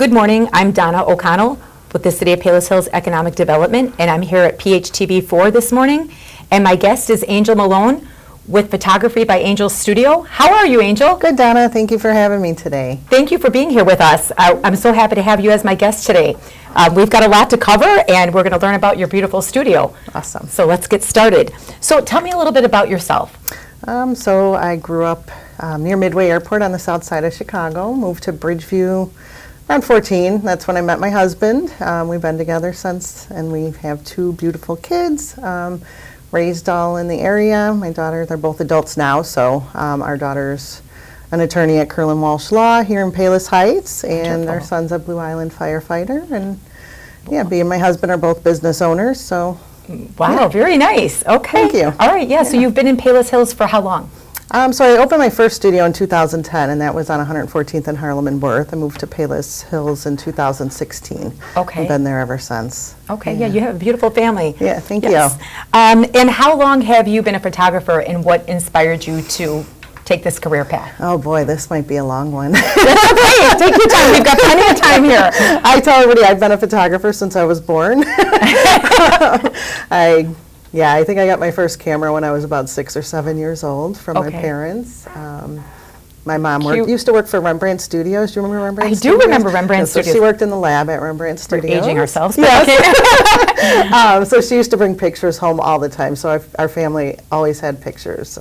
Good morning, I'm Donna O'Connell with the City of Palos Hills Economic Development, and I'm here at PHTV4 this morning, and my guest is Angel Malone with Photography by Angel Studio. How are you, Angel? Good, Donna. Thank you for having me today. Thank you for being here with us. I'm so happy to have you as my guest today. We've got a lot to cover, and we're going to learn about your beautiful studio. Awesome. So let's get started. So tell me a little bit about yourself. So I grew up near Midway Airport on the south side of Chicago, moved to Bridgeview around 14. That's when I met my husband. We've been together since, and we have two beautiful kids, raised all in the area. My daughter, they're both adults now, so our daughter's an attorney at Curlin Walsh Law here in Palos Heights, and our son's a Blue Island firefighter. And yeah, me and my husband are both business owners, so. Wow, yeah. Very nice. Okay. Thank you. All right, yeah, so you've been in Palos Hills for how long? So I opened my first studio in 2010, and that was on 114th and Harlem and Worth. I moved to Palos Hills in 2016. Okay. I've been there ever since. Okay, yeah, you have a beautiful family. Yeah, thank you. And how long have you been a photographer, and what inspired you to take this career path? Oh boy, this might be a long one. That's okay, take your time, we've got plenty of time here. I tell everybody I've been a photographer since I was born. I think I got my first camera when I was about 6 or 7 years old from my parents. My mom used to work for Rembrandt Studios. Do you remember Rembrandt Studios? I do remember Rembrandt Studios. So she worked in the lab at Rembrandt Studios. We're aging ourselves. Yes. So she used to bring pictures home all the time. So our family always had pictures.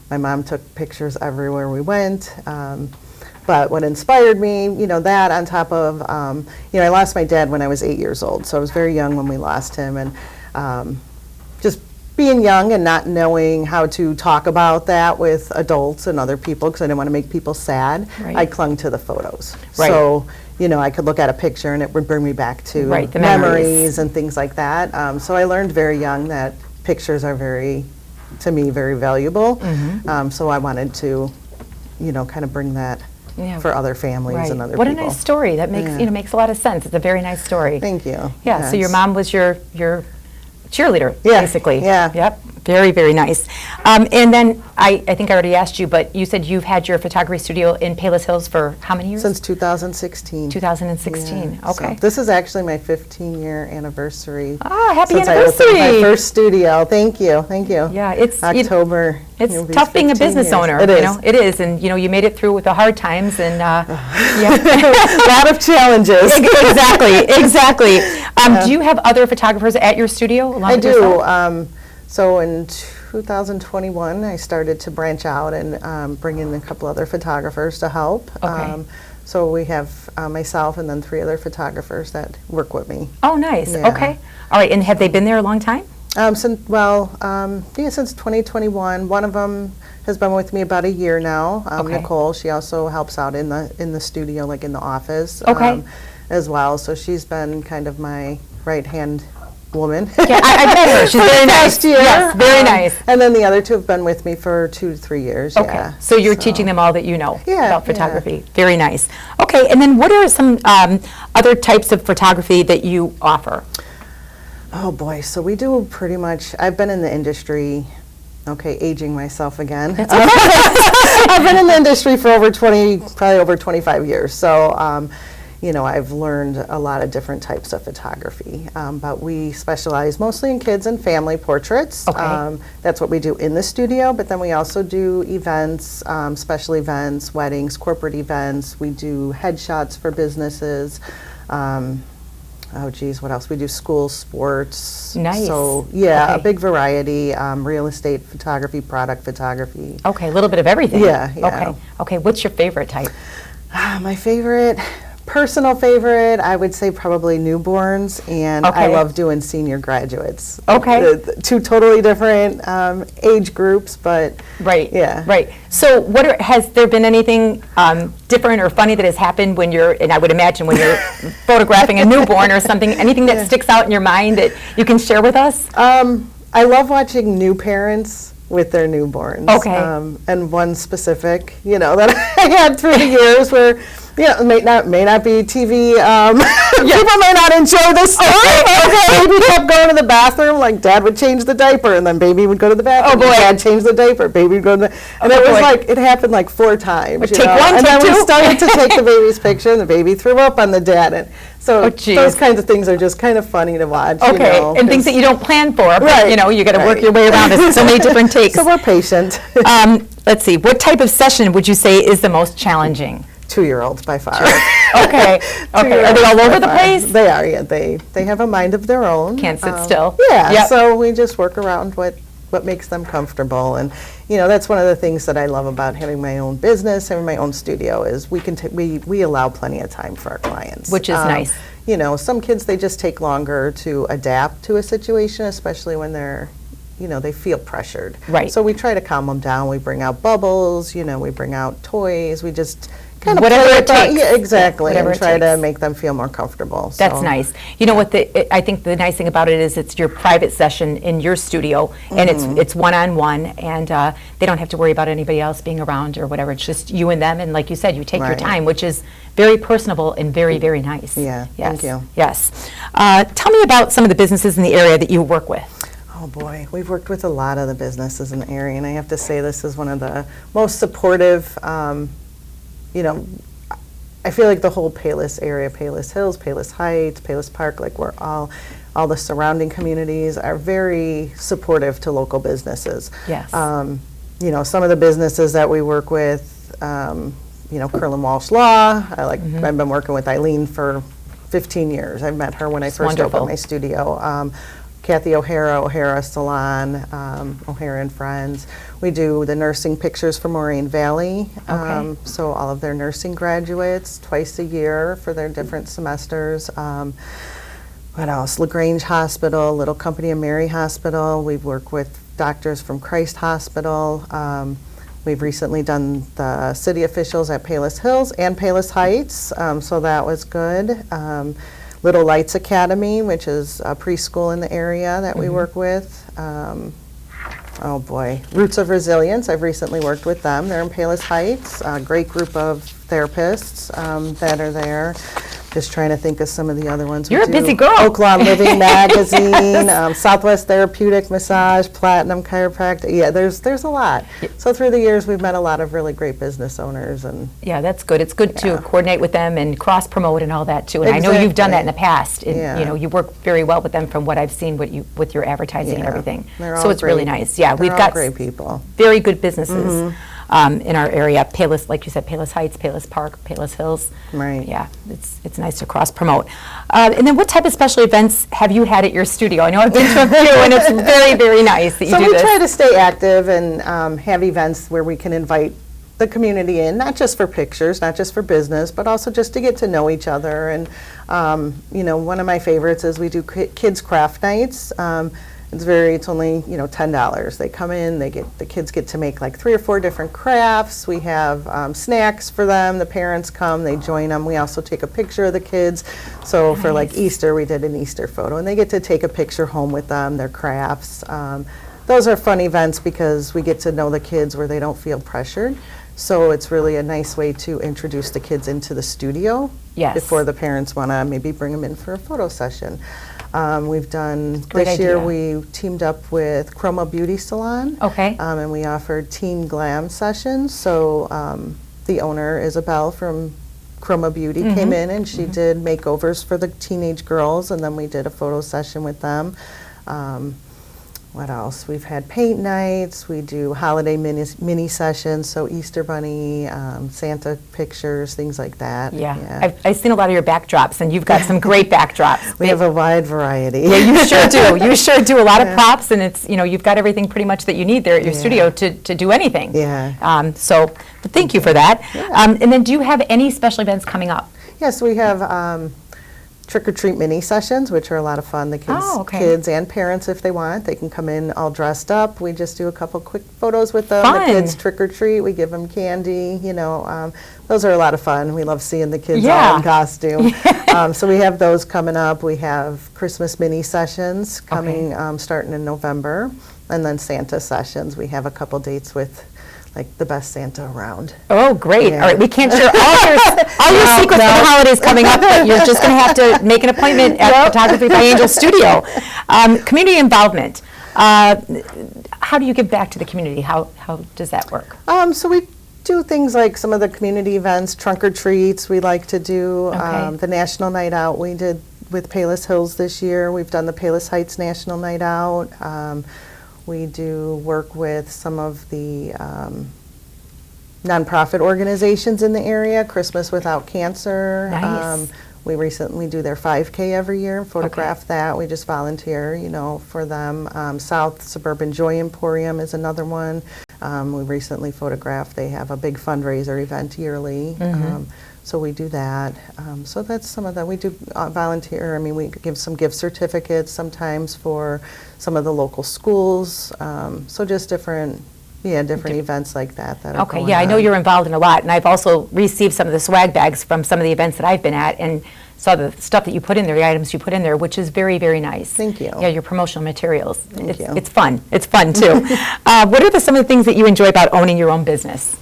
My mom took pictures everywhere we went. But what inspired me, that on top of, I lost my dad when I was 8 years old. So I was very young when we lost him. And just being young and not knowing how to talk about that with adults and other people, because I didn't want to make people sad, I clung to the photos. Right. So, I could look at a picture and it would bring me back to the memories and things like that. So I learned very young that pictures are to me, very valuable. Mm-hmm. So I wanted to, kind of bring that for other families and other people. What a nice story. That makes, makes a lot of sense. It's a very nice story. Thank you. Yeah, yes. So your mom was your cheerleader, basically. Yeah. Yep. Very, very nice. And then I think I already asked you, but you said you've had your photography studio in Palos Hills for how many years? Since 2016. 2016. Yeah. Okay. So this is actually my 15-year anniversary. Ah, happy since anniversary! I opened my first studio. Thank you. Thank you. Yeah, it's October. It's tough being a business owner. It is. It is, and you made it through with the hard times, and a lot of challenges. Exactly. Do you have other photographers at your studio? I do. So in 2021, I started to branch out and bring in a couple other photographers to help. Okay. So we have myself and then 3 other photographers that work with me. Oh, nice. Yeah. Okay. All right. And have they been there a long time? Since 2021. One of them has been with me about a year now. Nicole. She also helps out in the studio, like in the office, as well. So she's been kind of my right-hand woman. Yeah, I met her. She's very nice. Year. Yes, very nice. And then the other 2 have been with me for 2 to 3 years. Okay. Yeah. So you're teaching them all that you know about photography. Yeah. Very nice. Okay. And then what are some other types of photography that you offer? Oh boy, so we do pretty much, I've been in the industry, aging myself again. That's okay. I've been in the industry for probably over 25 years. So, I've learned a lot of different types of photography. But we specialize mostly in kids and family portraits. Okay. That's what we do in the studio, but then we also do events, special events, weddings, corporate events. We do headshots for businesses. What else? We do school sports. Nice. So, a big variety, real estate photography, product photography. Okay, a little bit of everything. Yeah. Okay, what's your favorite type? My personal favorite, I would say probably newborns, and I love doing senior graduates. Okay. 2 totally different age groups, but Right. Yeah. Right. So has there been anything different or funny that has happened when and I would imagine when you're photographing a newborn or something, anything that sticks out in your mind that you can share with us? I love watching new parents with their newborns. Okay. And one specific, that I had through the years where Yeah, it may not be TV. People may not enjoy this story. Baby kept going to the bathroom, like Dad would change the diaper, and then Baby would go to the bathroom. Oh boy! Dad changed the diaper. Baby would go to the, and it was like it happened like 4 times. Take one, and take then two. we started to take the baby's picture, and the baby threw up on the dad, and so those kinds of things are just kind of funny to watch. Okay, and things that you don't plan for, but Right. you got to work your way around it. So many different takes. So we're patient. Let's see. What type of session would you say is the most challenging? 2-year-olds by far. Okay. Are they all over the place? They are. Yeah, they have a mind of their own. Can't sit still. Yeah. Yep. So we just work around what makes them comfortable, and that's one of the things that I love about having my own business, having my own studio, is we allow plenty of time for our clients, which is nice. Some kids, they just take longer to adapt to a situation, especially when they're they feel pressured. Right. So we try to calm them down. We bring out bubbles, we bring out toys. We just kind of whatever it takes. Yeah, exactly. Whatever and it try to takes. make them feel more comfortable. That's nice. You know what? I think the nice thing about it is it's your private session in your studio, and it's one-on-one, and they don't have to worry about anybody else being around or whatever. It's just you and them, and like you said, you take your Right. time, which is very personable and very, very nice. Yeah, Yes. thank you. Yes. Tell me about some of the businesses in the area that you work with. Oh boy, we've worked with a lot of the businesses in the area, and I have to say this is one of the most supportive. I feel like the whole Palos area, Palos Hills, Palos Heights, Palos Park, like we're all the surrounding communities are very supportive to local businesses. Yes. Some of the businesses that we work with, Curlin Walsh Law. I've been working with Eileen for 15 years. I met her when I first wonderful. opened my studio. Kathy O'Hara Salon, O'Hara and Friends. We do the nursing pictures for Moraine Valley. Okay. So all of their nursing graduates twice a year for their different semesters. What else? LaGrange Hospital, Little Company of Mary Hospital. We've worked with doctors from Christ Hospital. We've recently done the city officials at Palos Hills and Palos Heights, so that was good. Little Lights Academy, which is a preschool in the area that we work with. Oh boy, Roots of Resilience, I've recently worked with them. They're in Palos Heights, a great group of therapists that are there. Just trying to think of some of the other ones. You're a busy girl. Oaklawn Living Magazine, Southwest Therapeutic Massage, Platinum Chiropractic. Yeah, there's a lot. So through the years, we've met a lot of really great business owners. And Yeah, that's good. It's good to coordinate with them and cross-promote and all that too. And I know you've done that in the past. And, you work very well with them from what I've seen with your advertising and everything. They're So all it's really great. nice. Yeah, They're we've all got great people. very good businesses in our area. Palos, like you said, Palos Heights, Palos Park, Palos Hills. Right. Yeah, it's nice to cross-promote. And then what type of special events have you had at your studio? I know I've been to a few, and it's very, very nice that you So do we this. try to stay active and have events where we can invite the community in, not just for pictures, not just for business, but also just to get to know each other. And one of my favorites is we do kids craft nights. It's only $10. They come in, the kids get to make like 3 or 4 different crafts. We have snacks for them. The parents come, they join them. We also take a picture of the kids. So for like Easter, we did an Easter photo, and they get to take a picture home with them, their crafts. Those are fun events because we get to know the kids where they don't feel pressured. So it's really a nice way to introduce the kids into the studio before the parents want to maybe bring them in for a photo session. We've done, this year we teamed up with Chroma Beauty Salon. Okay. And we offered teen glam sessions. So the owner, Isabel from Chroma Beauty, came in and she did makeovers for the teenage girls, and then we did a photo session with them. What else? We've had paint nights. We do holiday mini sessions, so Easter Bunny, Santa pictures, things like that. Yeah. I've seen a lot of your backdrops, and you've got some great backdrops. We have a wide variety. Yeah, you sure do. You sure do. A lot of props, and it's you've got everything pretty much that you need there at your studio to do anything. Yeah. But thank you for that. Yeah. And then, do you have any special events coming up? Yes, we have trick-or-treat mini sessions, which are a lot of fun. The kids and parents, if they want, they can come in all dressed up. We just do a couple quick photos with them. Fun. The kids trick-or-treat. We give them candy. Those are a lot of fun. We love seeing the kids all in costume. So we have those coming up. We have Christmas mini sessions coming starting in November, and then Santa sessions. We have a couple dates with like the best Santa around. Oh, great. Yeah. All right, we can't share all your secrets for the holidays coming up, but you're just going to have to make an appointment at Photography by Angel Studio. Community involvement. How do you give back to the community? How does that work? So we do things like some of the community events, trunk or treats we like to do, Okay. the National Night Out we did with Palos Hills this year. We've done the Palos Heights National Night Out. We do work with some of the nonprofit organizations in the area, Christmas Without Cancer. Nice. We recently do their 5K every year, photograph that. We just volunteer, for them. South Suburban Joy Emporium is another one. We recently photographed. They have a big fundraiser event yearly. So we do that. So that's some of that. We do volunteer. I mean, we give some gift certificates sometimes for some of the local schools. So just different events like that. Okay, yeah, I know you're involved in a lot, and I've also received some of the swag bags from some of the events that I've been at, and saw the stuff that you put in there, the items you put in there, which is very, very nice. Thank you. Yeah, your promotional materials. Thank you. It's fun. It's fun, too. What are some of the things that you enjoy about owning your own business?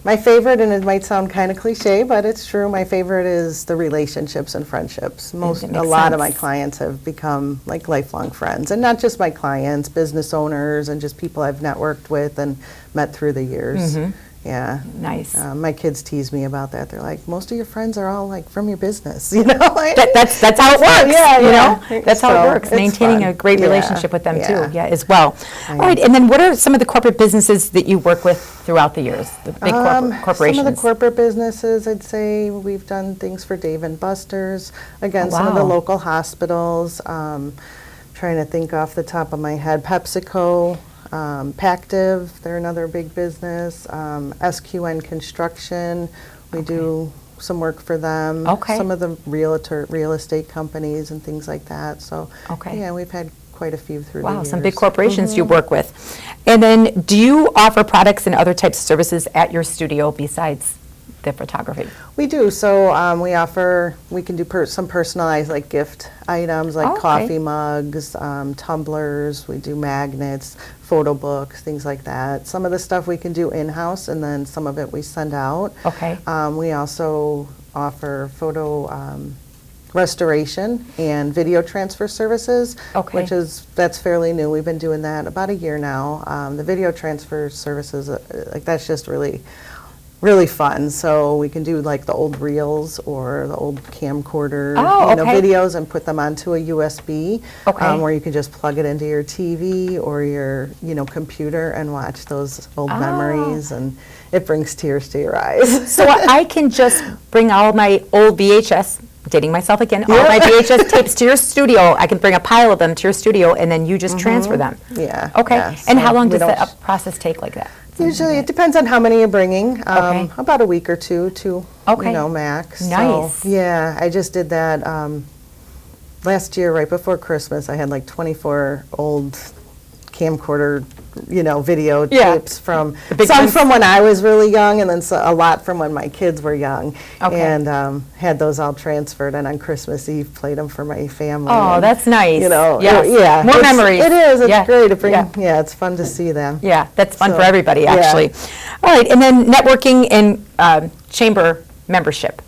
My favorite, and it might sound kind of cliche, but it's true, my favorite is the relationships and friendships. A lot of my clients have become like lifelong friends, and not just my clients, business owners, and just people I've networked with and met through the years. Yeah. Nice. My kids tease me about that. They're like, most of your friends are all like from your business, That's how it works. Yeah. That's how it works. It's Maintaining fun. a great Yeah, relationship with them yeah. too. Yeah, as well. All right, and then what are some of the corporate businesses that you work with throughout the years? The big corporations. Some of the corporate businesses, I'd say we've done things for Dave and Buster's. Again, some of the wow. local hospitals. Trying to think off the top of my head, PepsiCo. Pactiv, they're another big business. SQN Construction, we do some work for them. Okay. Some of the real estate companies and things like that. So, Okay. yeah, we've had quite a few through the Wow, years. some big corporations you work with. And then do you offer products and other types of services at your studio besides the photography? We do. So we can do some personalized like gift items like Okay. coffee mugs, tumblers. We do magnets, photo books, things like that. Some of the stuff we can do in-house, and then some of it we send out. Okay. We also offer photo restoration and video transfer services, Okay. that's fairly new. We've been doing that about a year now. The video transfer services, that's just really fun. So we can do like the old reels or the old camcorder okay. videos and put them onto a USB Okay. where you can just plug it into your TV or your computer and watch those old memories, and it brings tears to your eyes. So I can just bring all my old VHS, dating myself again, all my VHS tapes to your studio. I can bring a pile of them to your studio, and then you just transfer them. Yeah. Okay. yeah. And So how long we does don't that process take like that? Usually, it depends on how many you're bringing. Okay. About a week or two, Okay. max. Nice. So, yeah, I just did that last year, right before Christmas. I had like 24 old camcorder, video Yeah. tapes from The big some ones. from when I was really young, and then a lot from when my kids were young. Okay. And had those all transferred, and on Christmas Eve played them for my family. Oh, and, that's nice. Yes. Yeah. More it's- memories. It is. It's Yeah. great to bring. Yeah. Yeah, it's fun to see them. Yeah, that's fun So, for everybody, yeah. actually. All right, and then networking and chamber membership.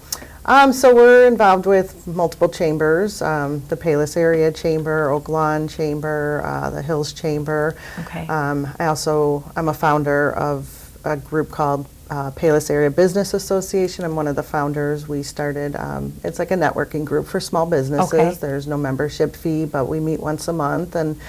So we're involved with multiple chambers, the Palos Area Chamber, Oak Lawn Chamber, the Hills Chamber. Okay. I'm a founder of a group called Palos Area Business Association. I'm one of the founders. We started, it's like a networking group for small businesses. Okay. There's no membership fee, but we meet once a month, and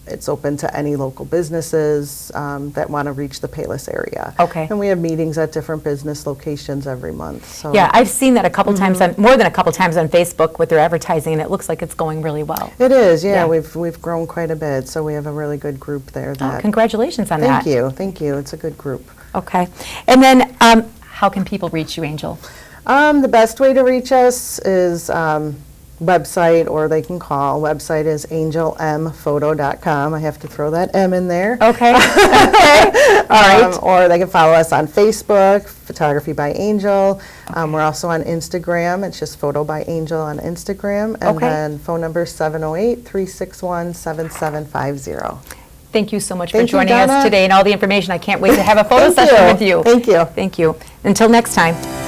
it's open to any local businesses that want to reach the Palos area. Okay. And we have meetings at different business locations every month. So. Yeah, I've seen that a couple times, more than a couple times on Facebook with their advertising, and it looks like it's going really well. It is, yeah. Yeah. We've grown quite a bit, so we have a really good group there. Oh, congratulations on that. Thank you. It's a good group. Okay. And then how can people reach you, Angel? The best way to reach us is website, or they can call. Website is angelmphoto.com. I have to throw that M in there. Okay. Okay. All right. Or they can follow us on Facebook, Photography by Angel. We're also on Instagram. It's just Photo by Angel on Instagram. And Okay. then phone number 708-361-7750. Thank you so much for Thank you, joining us Donna. today and all the information. I can't wait to have a photo Thank session you. with you. Thank you. Thank you. Until next time.